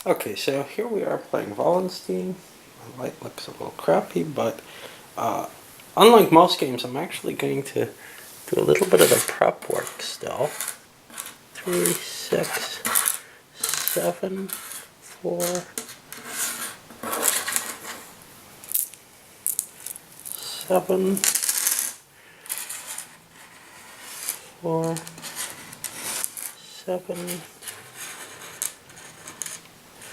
Okay, so here we are playing Wallenstein. My light looks a little crappy, but unlike most games, I'm actually going to do a little bit of the prep work still. 3, 6, 7, 4, 7, 4, 7,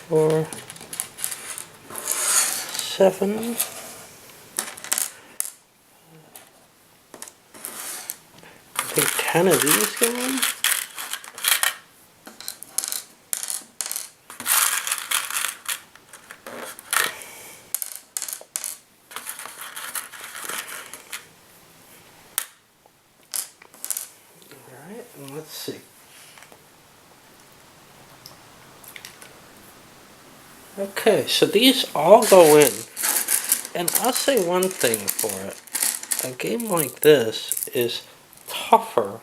4, 7. Take 10 of these going. Alright, and let's see. Okay, so these all go in. And I'll say one thing for it. A game like this is tougher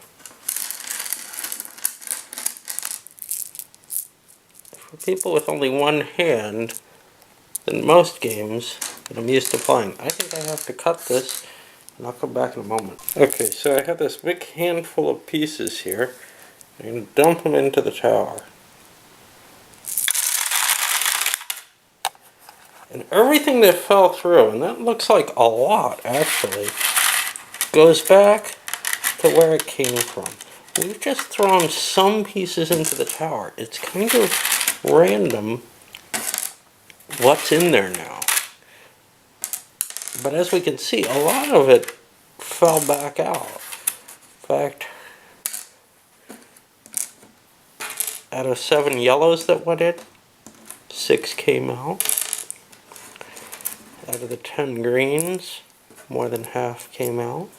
for people with only one hand than most games that I'm used to playing. I think I have to cut this, and I'll come back in a moment. Okay, so I have this big handful of pieces here. I'm going to dump them into the tower. And everything that fell through, and that looks like a lot actually, goes back to where it came from. We've just thrown some pieces into the tower. It's kind of random what's in there now. But as we can see, a lot of it fell back out. In fact, out of 7 yellows that went in, 6 came out. Out of the 10 greens, more than half came out.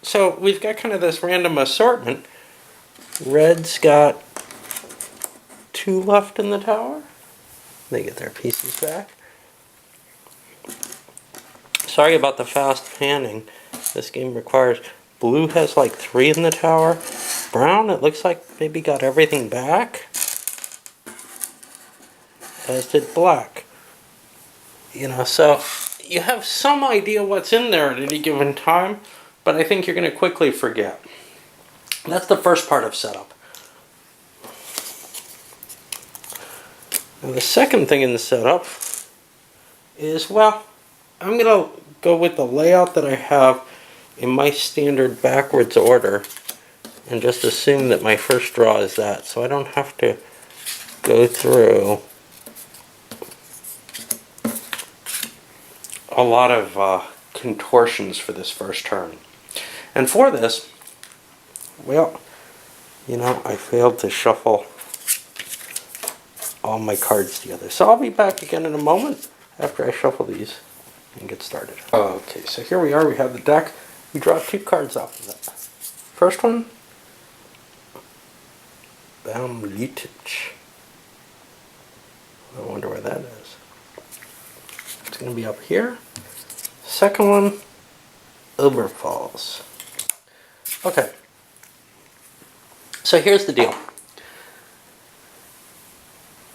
So we've got kind of this random assortment. Red's got 2 left in the tower. They get their pieces back. Sorry about the fast panning. This game requires... Blue has like 3 in the tower. Brown, it looks like maybe got everything back. As did black. You know, so you have some idea what's in there at any given time, but I think you're going to quickly forget. That's the first part of setup. And the second thing in the setup is, well, I'm going to go with the layout that I have in my standard backwards order and just assume that my first draw is that, so I don't have to go through a lot of contortions for this first turn. And for this, well, you know, I failed to shuffle all my cards together. So I'll be back again in a moment after I shuffle these and get started. Okay, so here we are. We have the deck. We draw 2 cards off of it. First one, Bamlitich. I wonder where that is. It's going to be up here. Second one, Oberfalls. Okay. So here's the deal.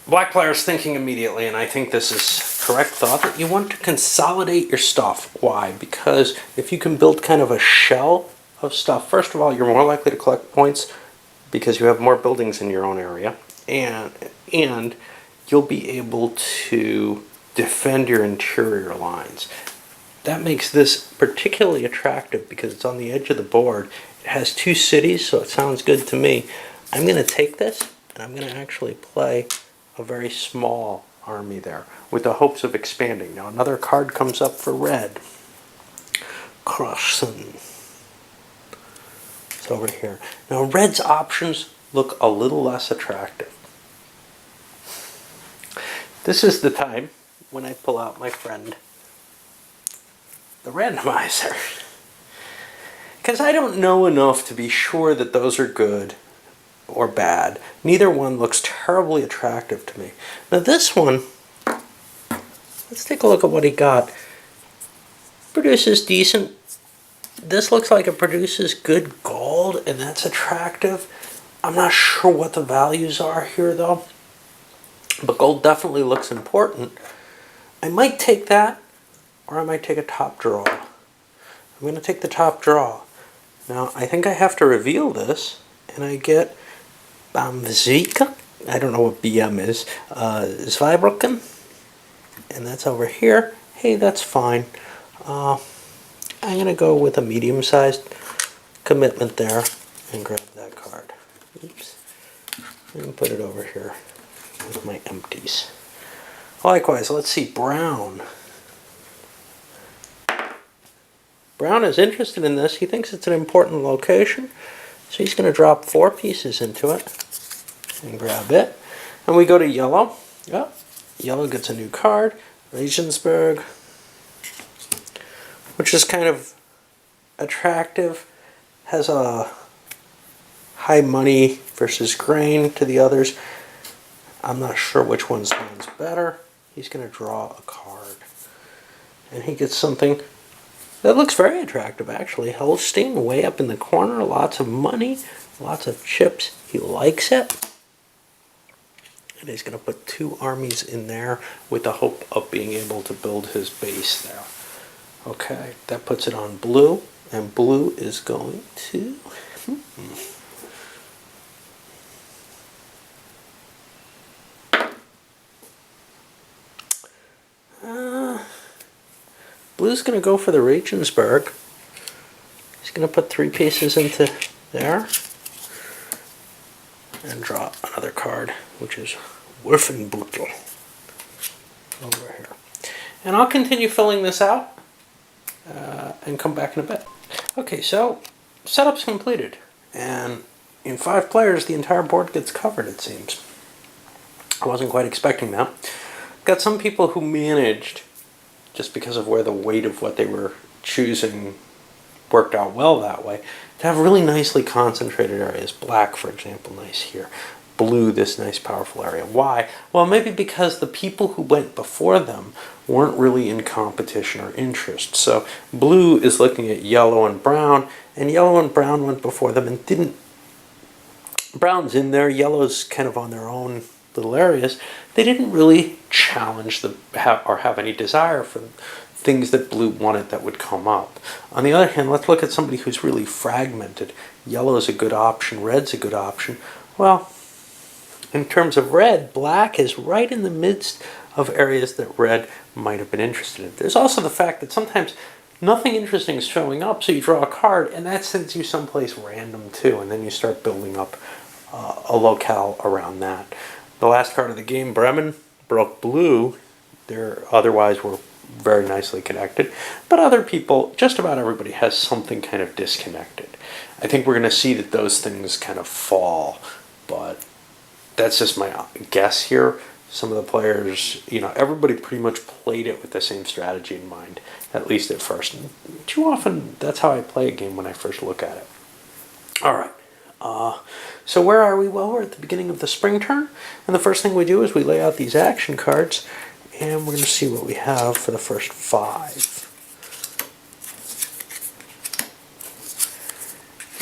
Black player's thinking immediately, and I think this is correct thought, that you want to consolidate your stuff. Why? Because if you can build kind of a shell of stuff, first of all, you're more likely to collect points because you have more buildings in your own area, and you'll be able to defend your interior lines. That makes this particularly attractive because it's on the edge of the board. It has 2 cities, so it sounds good to me. I'm going to take this, and I'm going to actually play a very small army there with the hopes of expanding. Now another card comes up for red. Crossen. It's over here. Now red's options look a little less attractive. This is the time when I pull out my friend, the randomizer. Because I don't know enough to be sure that those are good or bad. Neither one looks terribly attractive to me. Now this one, let's take a look at what he got. Produces decent. This looks like it produces good gold, and that's attractive. I'm not sure what the values are here though. but gold definitely looks important. I might take that, or I might take a top draw. I'm going to take the top draw. Now, I think I have to reveal this, and I get Bamzika. I don't know what BM is. Zweibrücken. And that's over here. Hey, that's fine. I'm going to go with a medium-sized commitment there and grab that card. Oops. And put it over here with my empties. Likewise, let's see, Brown. Brown is interested in this. He thinks it's an important location. So he's going to drop 4 pieces into it and grab it. And we go to yellow. Yep. Yellow gets a new card. Regensburg, which is kind of attractive. Has a high money versus grain to the others. I'm not sure which one stands better. He's going to draw a card. And he gets something that looks very attractive, actually. Holstein, way up in the corner. Lots of money. Lots of chips. He likes it. And he's going to put 2 armies in there with the hope of being able to build his base there. Okay, that puts it on blue. And blue is going to... Blue's going to go for the Regensburg. He's going to put 3 pieces into there. And draw another card, which is Wolfenbüttel over here. And I'll continue filling this out and come back in a bit. Okay, so setup's completed. And in 5 players, the entire board gets covered, it seems. I wasn't quite expecting that. Got some people who managed, just because of where the weight of what they were choosing worked out well that way, to have really nicely concentrated areas. Black, for example, nice here. Blue, this nice powerful area. Why? Well, maybe because the people who went before them weren't really in competition or interest. So blue is looking at yellow and brown brown went before them and didn't... Brown's in there, yellow's kind of on their own little areas. They didn't really challenge or have any desire for things that blue wanted that would come up. On the other hand, let's look at somebody who's really fragmented. Yellow is a good option, red's a good option. Well, in terms of red, black is right in the midst of areas that red might have been interested in. There's also the fact that sometimes nothing interesting is showing up, so you draw a card, and that sends you someplace random too, and then you start building up a locale around that. The last card of the game, Bremen, broke blue. They're otherwise were very nicely connected, but other people, just about everybody, has something kind of disconnected. I think we're going to see that those things kind of fall, but that's just my guess here. Some of the players, everybody pretty much played it with the same strategy in mind, at least at first. And too often, that's how I play a game when I first look at it. All right. So where are we? Well, we're at the beginning of the spring turn, and the first thing we do is we lay out these action cards, and we're going to see what we have for the first 5.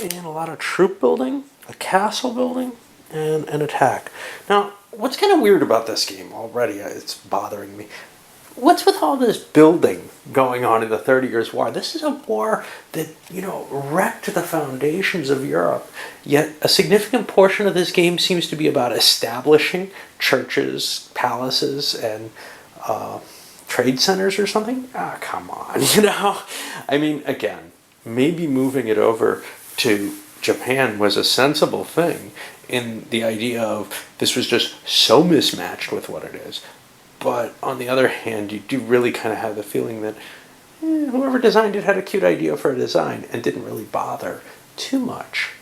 And a lot of troop building, a castle building, and an attack. Now, what's kind of weird about this game already, it's bothering me. What's with all this building going on in the 30 Years' War? This is a war that, wrecked the foundations of Europe. Yet a significant portion of this game seems to be about establishing churches, palaces, and trade centers or something. Ah, come on, I mean, again, maybe moving it over to Japan was a sensible thing in the idea of this was just so mismatched with what it is. But on the other hand, you do really kind of have the feeling that whoever designed it had a cute idea for a design and didn't really bother too much.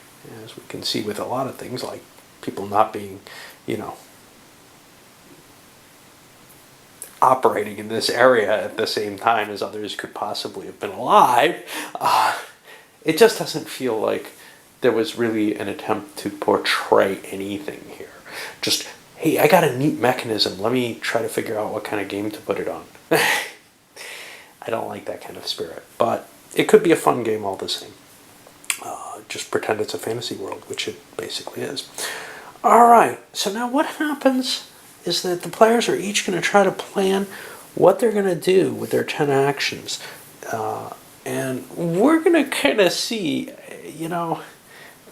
As we can see with a lot of things, like people not being, operating in this area at the same time as others could possibly have been alive. It just doesn't feel like there was really an attempt to portray anything here. Just, hey, I got a neat mechanism. Let me try to figure out what kind of game to put it on. I don't like that kind of spirit. But it could be a fun game all the same. Just pretend it's a fantasy world, which it basically is. All right, so now what happens is that the players are each going to try to plan what they're going to do with their 10 actions. And we're going to kind of see,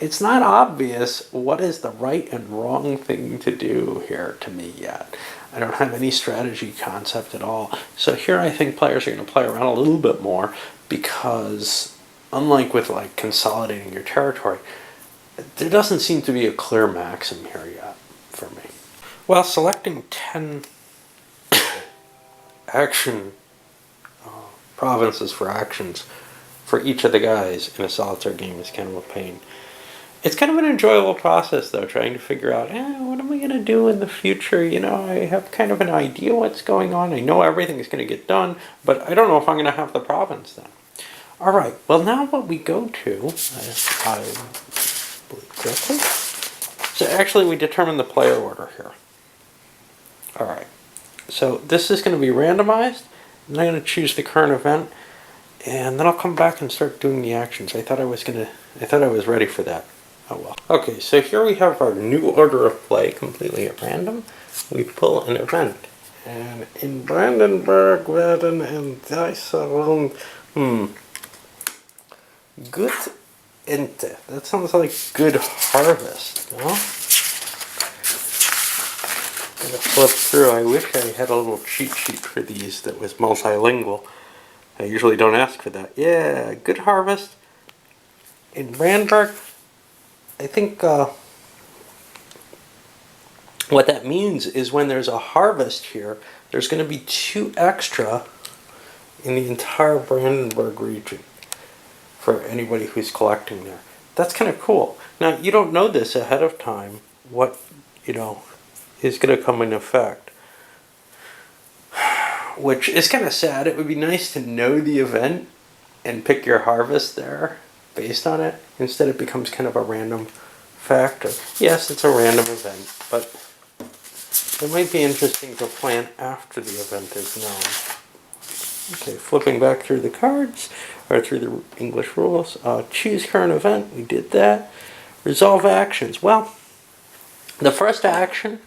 it's not obvious what is the right and wrong thing to do here to me yet. I don't have any strategy concept at all. So here I think players are going to play around a little bit more because unlike with like consolidating your territory, there doesn't seem to be a clear maxim here yet for me. Well, selecting 10 action provinces for actions for each of the guys in a solitaire game is kind of a pain. It's kind of an enjoyable process, though, trying to figure out, what am I going to do in the future? I have kind of an idea what's going on. I know everything is going to get done, but I don't know if I'm going to have the province then. All right, well, now what we go to, I believe correctly. So actually, we determine the player order here. All right, so this is going to be randomized, and I'm going to choose the current event, and then I'll come back and start doing the actions. I thought I was ready for that. Oh well. Okay, so here we have our new order of play, completely at random. We pull an event, and in Brandenburg werden and Deiserung, good Ente. That sounds like good harvest, no? I'm gonna flip through. I wish I had a little cheat sheet for these that was multilingual. I usually don't ask for that. Yeah, good harvest in Brandenburg. I think what that means is when there's a harvest here, there's going to be 2 extra in the entire Brandenburg region for anybody who's collecting there. That's kind of cool. Now, you don't know this ahead of time, what, is going to come in effect. Which is kind of sad. It would be nice to know the event and pick your harvest there based on it. Instead, it becomes kind of a random factor. Yes, it's a random event, but it might be interesting to plan after the event is known. Okay, flipping back through the cards, or through the English rules. Choose current event, we did that. Resolve actions. Well, the first action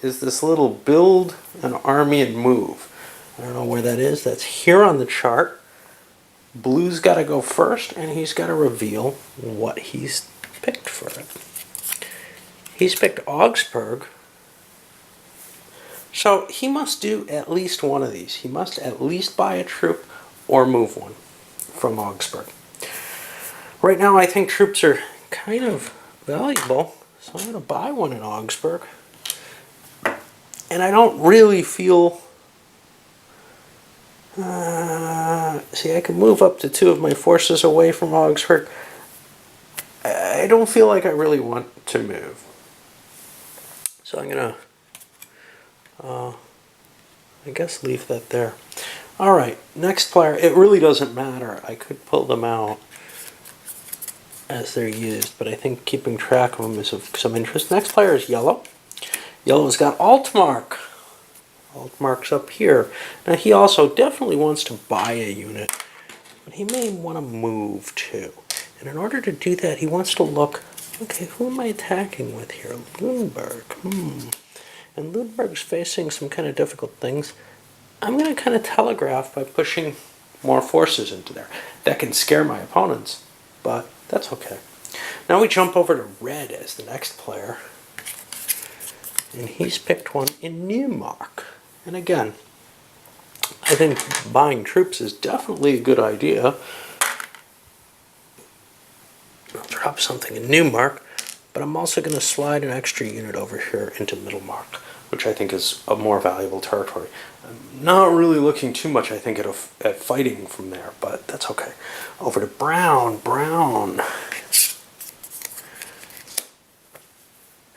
is this little build an army and move. I don't know where that is. That's here on the chart. Blue's got to go first, and he's got to reveal what he's picked for it. He's picked Augsburg. So he must do at least one of these. He must at least buy a troop or move one from Augsburg. Right now I think troops are kind of valuable, so I'm going to buy one in Augsburg. And I don't really feel... see, I can move up to 2 of my forces away from Augsburg. I don't feel like I really want to move. So I'm going to, I guess, leave that there. Alright, next player. It really doesn't matter. I could pull them out as they're used, but I think keeping track of them is of some interest. Next player is yellow. Yellow's got Altmark. Altmark's up here. Now he also definitely wants to buy a unit, but he may want to move too. And in order to do that, he wants to look, okay, who am I attacking with here? Lüneburg. And Lüneburg's facing some kind of difficult things. I'm going to kind of telegraph by pushing more forces into there. That can scare my opponents, but that's okay. Now we jump over to red as the next player. And he's picked one in Neumark. And again, I think buying troops is definitely a good idea. I'll drop something in Neumark, but I'm also going to slide an extra unit over here into Middlemark, which I think is a more valuable territory. I'm not really looking too much, I think, at fighting from there, but that's okay. Over to Brown.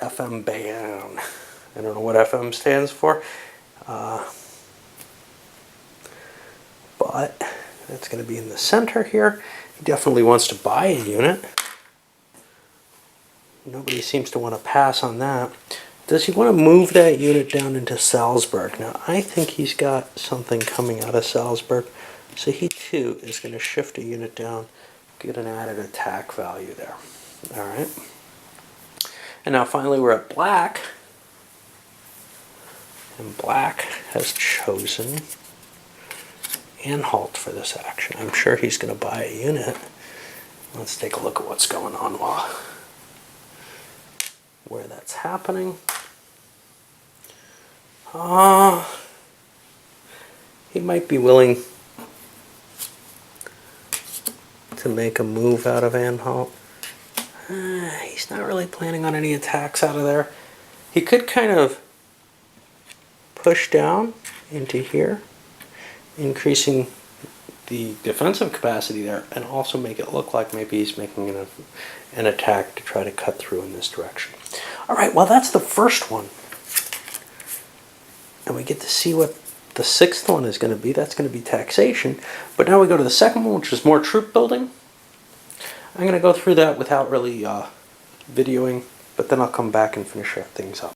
FM Bayern. I don't know what FM stands for, but that's going to be in the center here. He definitely wants to buy a unit. Nobody seems to want to pass on that. Does he want to move that unit down into Salzburg? Now, I think he's got something coming out of Salzburg, so he too is going to shift a unit down, get an added attack value there. All right. And now finally we're at black. And black has chosen Anhalt for this action. I'm sure he's going to buy a unit. Let's take a look at what's going on where that's happening. He might be willing to make a move out of Anhalt. He's not really planning on any attacks out of there. He could kind of push down into here, increasing the defensive capacity there, and also make it look like maybe he's making an attack to try to cut through in this direction. All right, well, that's the first one. And we get to see what the sixth one is going to be. That's going to be taxation. But now we go to the second one, which is more troop building. I'm going to go through that without really videoing, but then I'll come back and finish things up.